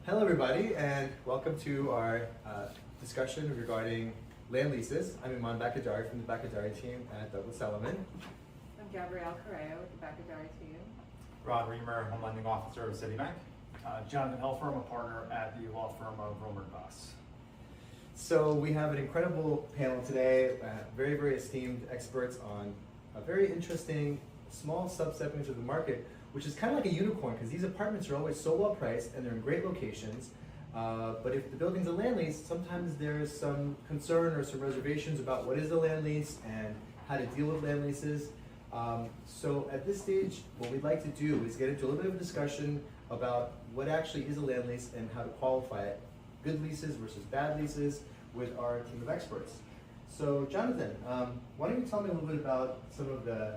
Hello everybody, and welcome to our discussion regarding land leases. I'm Bacodari from the Bacodari Team at Douglas Elliman. I'm Gabrielle Correa with the Bacodari Team. Riemer, Home Lending Officer of Citibank. Jonathan Helfer, I'm a partner at the law firm of Riemer and Debbas. So we have an incredible panel today, very, very esteemed experts on a very interesting small subsegment of the market, which is kind of like a unicorn because these apartments are always so well priced and they're in great locations. But if the building's a land lease, sometimes there's some concern or some reservations about what is a land lease and how to deal with land leases. So at this stage, what we'd like to do is get into a little bit of a discussion about what actually is a land lease and how to qualify it, good leases versus bad leases, with our team of experts. So Jonathan, why don't you tell me a little bit about some of the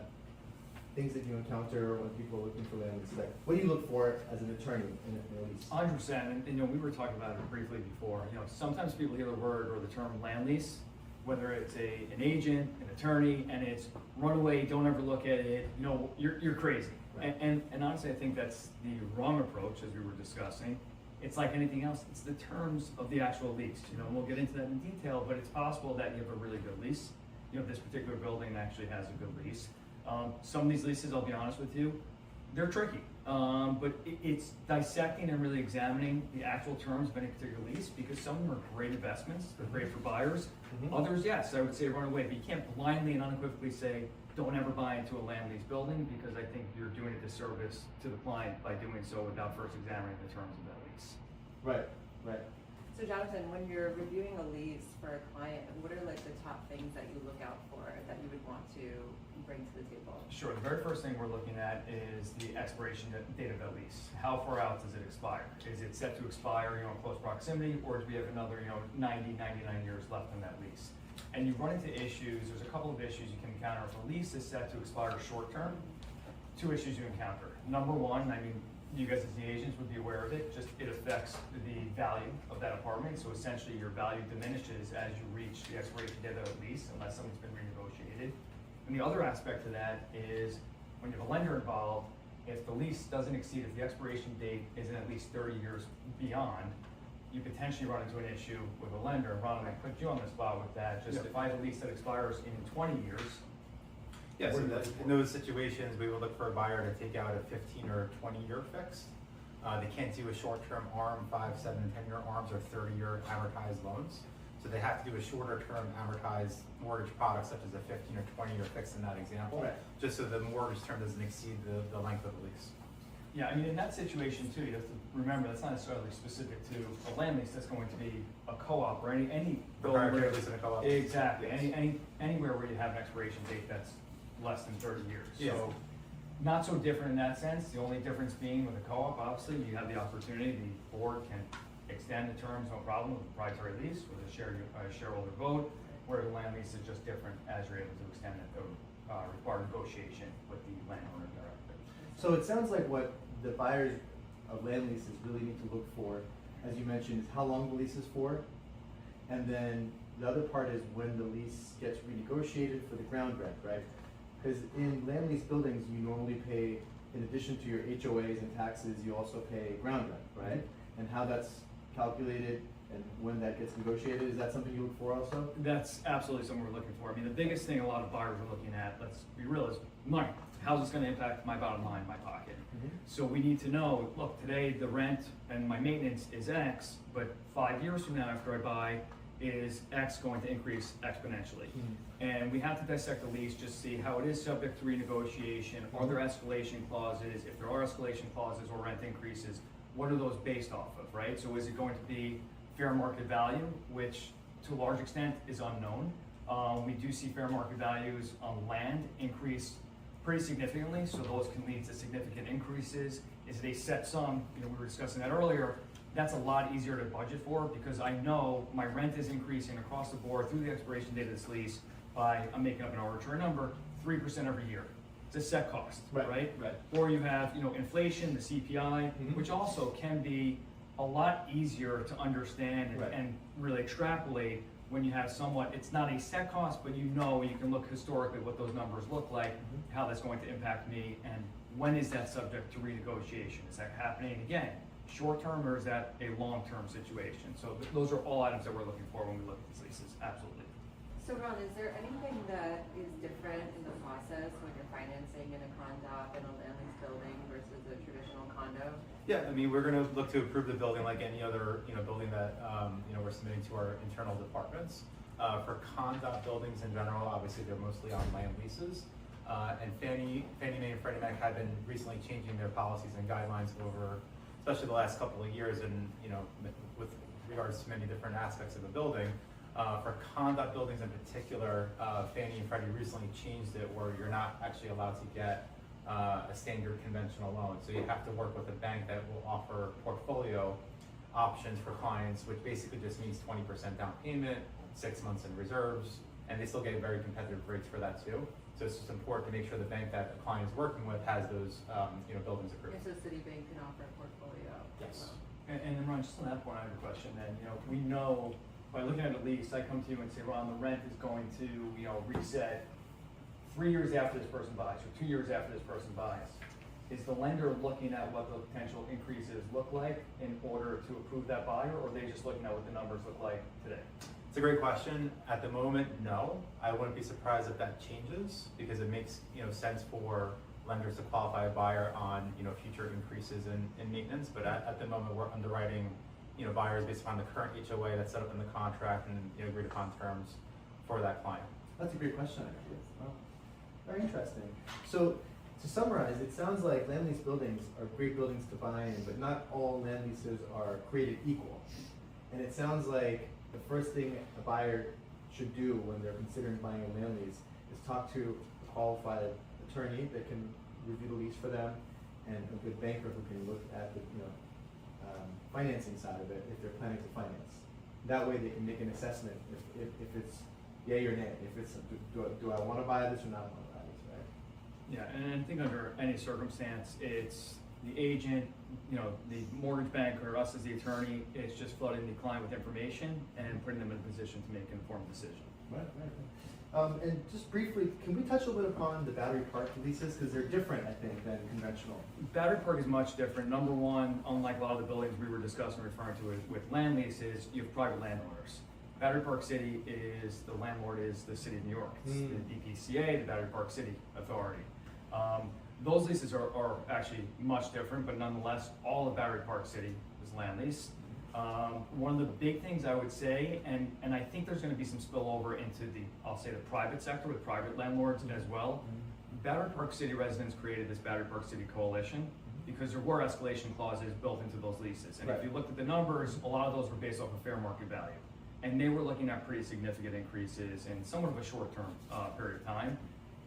things that you encounter when people are looking for land leases? Like, what do you look for as an attorney in a lease? 100%, and we were talking about it briefly before. Sometimes people hear the word or the term land lease, whether it's an agent, an attorney, and it's run away, don't ever look at it, you're crazy. Right. And honestly, I think that's the wrong approach, as we were discussing. It's like anything else, it's the terms of the actual lease. We'll get into that in detail, but it's possible that you have a really good lease. This particular building actually has a good lease. Some of these leases, I'll be honest with you, they're tricky. But it's dissecting and really examining the actual terms of any particular lease, because some of them are great investments, they're great for buyers. Others, yes, I would say run away, but you can't blindly and unequivocally say, don't ever buy into a land lease building, because I think you're doing a disservice to the client by doing so without first examining the terms of that lease. Right, right. So Jonathan, when you're reviewing a lease for a client, what are like the top things that you look out for that you would want to bring to the table? Sure, the very first thing we're looking at is the expiration date of that lease. How far out does it expire? Is it set to expire, in close proximity, or do we have another, 90, 99 years left on that lease? And you run into issues, there's a couple of issues you can encounter. If a lease is set to expire short term, two issues you encounter. Number one, you guys as the agents would be aware of it, just it affects the value of that apartment. So essentially your value diminishes as you reach the expiration date of the lease, unless something's been renegotiated. And the other aspect to that is when you have a lender involved, if the lease doesn't exceed, if the expiration date isn't at least 30 years beyond, you potentially run into an issue with a lender. And Ron, I put you on the spot with that. Just if I have a lease that expires in 20 years. Yes, in those situations, we would look for a buyer to take out a 15 or 20-year fix. They can't do a short-term ARM, 5, 7, and 10-year ARMs or 30-year amortized loans. So they have to do a shorter-term amortized mortgage product, such as a 15 or 20-year fix in that example, Right. just so the mortgage term doesn't exceed the length of the lease. Yeah, in that situation too, you have to remember that's not necessarily specific to a land lease. That's going to be a co-op or any Proprietary lease in a co-op. Exactly. Yes. Anywhere where you have an expiration date that's less than 30 years. Yes. So not so different in that sense. The only difference being with a co-op, obviously, you have the opportunity, the board can extend the terms, no problem, with a proprietary lease with a shareholder vote, where the land lease is just different as you're able to extend it through required negotiation with the landowner directly. So it sounds like what the buyers of land leases really need to look for, as you mentioned, is how long the lease is for. And then the other part is when the lease gets renegotiated for the ground rent, right? Because in land lease buildings, you normally pay, in addition to your HOAs and taxes, you also pay ground rent, right? And how that's calculated and when that gets negotiated, is that something you look for also? That's absolutely something we're looking for. The biggest thing a lot of buyers are looking at, let's be real, is money. How's this going to impact my bottom line, my pocket? So we need to know, look, today the rent and my maintenance is X, but 5 years from now after I buy, is X going to increase exponentially? And we have to dissect the lease, just see how it is subject to renegotiation. Are there escalation clauses? If there are escalation clauses or rent increases, what are those based off of, right? So is it going to be fair market value, which to a large extent is unknown. We do see fair market values on land increase pretty significantly, so those can lead to significant increases. Is it a set sum? We were discussing that earlier. That's a lot easier to budget for, because I know my rent is increasing across the board through the expiration date of this lease by, I'm making up an arbitrary number, 3% every year. It's a set cost, right? Or you have, inflation, the CPI, which also can be a lot easier to understand and really extrapolate when you have somewhat, it's not a set cost, but you can look historically what those numbers look like, how that's going to impact me, and when is that subject to renegotiation? Is that happening again short-term or is that a long-term situation? So those are all items that we're looking for when we look at these leases, absolutely. So Ron, is there anything that is different in the process when you're financing in a condo in a land lease building versus a traditional condo? Yeah, I mean, we're gonna look to approve the building like any other, building that, we're submitting to our internal departments. For condo buildings in general, obviously they're mostly on land leases. And Fannie Mae and Freddie Mac have been recently changing their policies and guidelines over, especially the last couple of years and, with regards to many different aspects of the building. For condo buildings in particular, Fannie and Freddie recently changed it where you're not actually allowed to get a standard conventional loan. So you have to work with a bank that will offer portfolio options for clients, which basically just means 20% down payment, 6 months in reserves, and they still get very competitive rates for that too. So it's just important to make sure the bank that the client is working with has those, buildings approved. And so Citibank can offer a portfolio? Yes. And then Ron, just on that point, I have a question then, we know, by looking at a lease, I come to you and say, Ron, the rent is going to, reset 3 years after this person buys, or 2 years after this person buys. Is the lender looking at what the potential increases look like in order to approve that buyer, or are they just looking at what the numbers look like today? It's a great question. At the moment, no. I wouldn't be surprised if that changes because it makes sense for lenders to qualify a buyer on future increases in maintenance. But at the moment, we're underwriting buyers based upon the current HOA that's set up in the contract and agreed upon terms for that client. That's a great question, actually. Well, very interesting. So, to summarize, it sounds like land lease buildings are great buildings to buy in, but not all land leases are created equal. And it sounds like the first thing a buyer should do when they're considering buying a land lease is talk to a qualified attorney that can review the lease for them and a good banker who can look at the financing side of it if they're planning to finance. That way they can make an assessment if it's yay or nay, if it's do I want to buy this or not want to buy this, right? Yeah, and I think under any circumstance, it's the agent, the mortgage banker, us as the attorney, it's just flooding the client with information and putting them in a position to make an informed decision. Right. And just briefly, can we touch a little bit upon the battery park leases? Because they're different, I think, than conventional. Battery park is much different. Number one, unlike a lot of the buildings we were discussing, referring to with land leases, you have private landowners. Battery Park City is, the landlord is the City of New York. It's the DPCA, the Battery Park City Authority. Those leases are actually much different, but nonetheless, all of Battery Park City is land lease. One of the big things I would say, and I think there's gonna be some spillover into I'll say the private sector with private landlords as well. Battery Park City residents created this Battery Park City Coalition because there were escalation clauses built into those leases. And if you looked at the numbers, a lot of those were based off of fair market value. And they were looking at pretty significant increases in somewhat of a short-term period of time.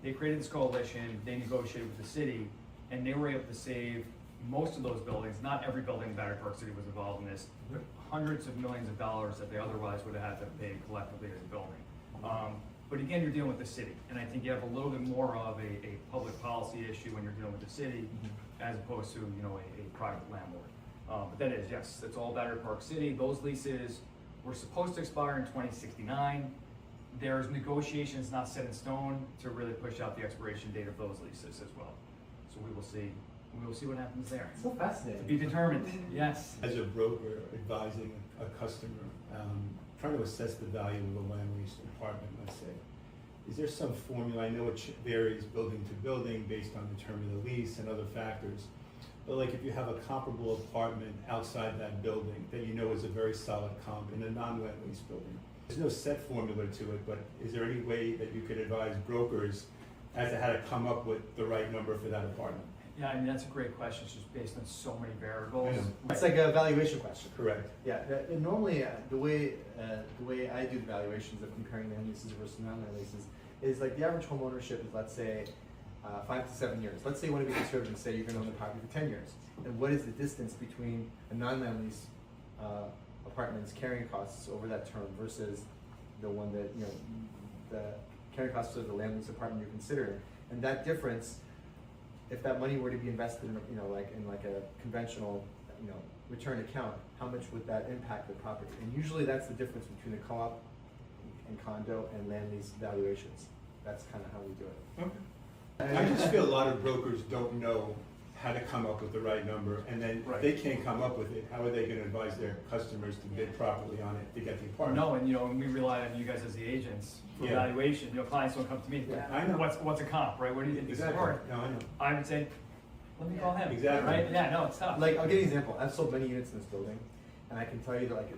They created this coalition, they negotiated with the city, and they were able to save most of those buildings. Not every building in Battery Park City was involved in this, but hundreds of millions of dollars that they otherwise would have had to pay collectively as a building. But again, you're dealing with the city, and I think you have a little bit more of a public policy issue when you're dealing with the city as opposed to a private landlord. But that is, yes, it's all Battery Park City. Those leases were supposed to expire in 2069. There's negotiations not set in stone to really push out the expiration date of those leases as well. So we will see. We will see what happens there. So fascinating. To be determined. Yes. As a broker advising a customer, trying to assess the value of a land lease apartment, let's say, is there some formula? I know it varies building to building based on the term of the lease and other factors. But like if you have a comparable apartment outside that building that is a very solid comp in a non-land lease building, there's no set formula to it, but is there any way that you could advise brokers as to how to come up with the right number for that apartment? Yeah, I mean, that's a great question. It's just based on so many variables. Yeah. It's like a valuation question. Correct. Yeah, and normally the way I do the valuations of comparing land leases versus non-land leases is like the average home ownership is, let's say, 5 to 7 years. Let's say you want to be conservative and say you're going to own the property for 10 years. And what is the distance between a non-land lease apartment's carrying costs over that term versus the one that, the carrying costs of the land lease apartment you're considering? And that difference, if that money were to be invested in, like a conventional, return account, how much would that impact the property? And usually that's the difference between a co-op and condo and land lease valuations. That's kind of how we do it. Okay. I just feel a lot of brokers don't know how to come up with the right number, and then Right. if they can't come up with it, how are they gonna advise their customers to bid properly on it to get the apartment? No, and and we rely on you guys as the agents for Yeah. evaluation. Clients don't come to me. Yeah, I know. What's a comp, right? What do you think this is Exactly, worth? no, I know. I would say, let me call him. Exactly. Right? Yeah, no, it's tough. Like, I'll give you an example. I've sold many units in this building, and I can tell you that, like,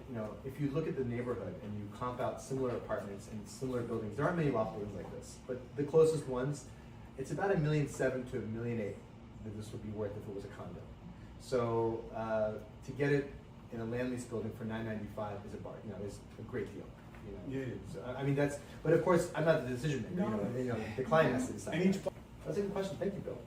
if you look at the neighborhood and you comp out similar apartments and similar buildings, there aren't many loft buildings like this, but the closest ones, it's about $1.7 million to $1.8 million that this would be worth if it was a condo. So to get it in a land lease building for $995 is is a great deal. Yeah. So, I mean, but of course, I'm not the decision maker. No. The client has to decide. And each- That's a good question. Thank you, Bill.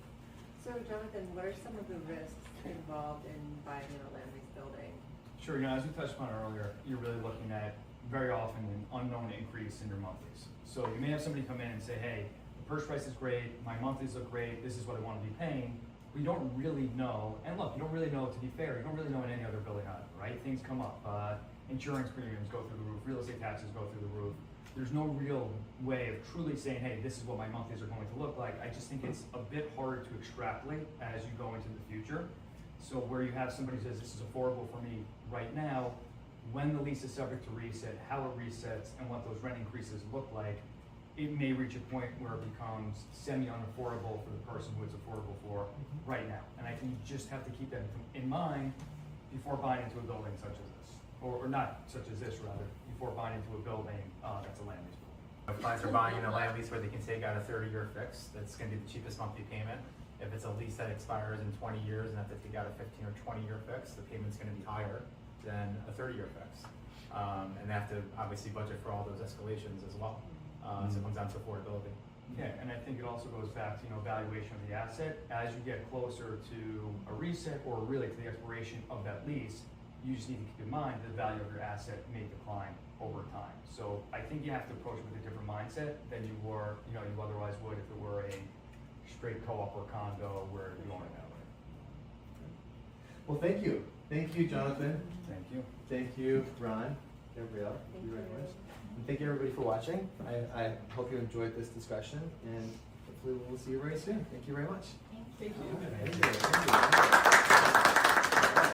So Jonathan, what are some of the risks involved in buying in a land lease building? Sure, as we touched upon earlier, you're really looking at very often an unknown increase in your monthlies. So you may have somebody come in and say, hey, the purchase price is great, my monthlies look great, this is what I want to be paying. We don't really know, and look, you don't really know, to be fair, you don't really know in any other building either, right? Things come up, insurance premiums go through the roof, real estate taxes go through the roof. There's no real way of truly saying, hey, this is what my monthlies are going to look like. I just think it's a bit harder to extrapolate as you go into the future. So where you have somebody who says, this is affordable for me right now, when the lease is subject to reset, how it resets, and what those rent increases look like, it may reach a point where it becomes semi-unaffordable for the person who it's affordable for right now. And I think you just have to keep that in mind before buying into a building such as this, or not such as this rather, before buying into a building that's a land lease building. If clients are buying in a land lease where they can take out a 30-year fix, that's gonna be the cheapest monthly payment. If it's a lease that expires in 20 years and have to take out a 15 or 20-year fix, the payment's gonna be higher than a 30-year fix. And they have to obviously budget for all those escalations as well. So it comes down to affordability. Yeah, and I think it also goes back to, valuation of the asset. As you get closer to a reset or really to the expiration of that lease, you just need to keep in mind the value of your asset may decline over time. So I think you have to approach it with a different mindset than you otherwise would if it were a straight co-op or condo where you own it that way. Well, thank you. Thank you, Jonathan. Thank you. Thank you, Ron, Gabrielle. Thank very you. much. And thank you, everybody, for watching. I hope you enjoyed this discussion, and hopefully we'll see you very soon. Thank you very much. Thank you. Thank you. Thank you.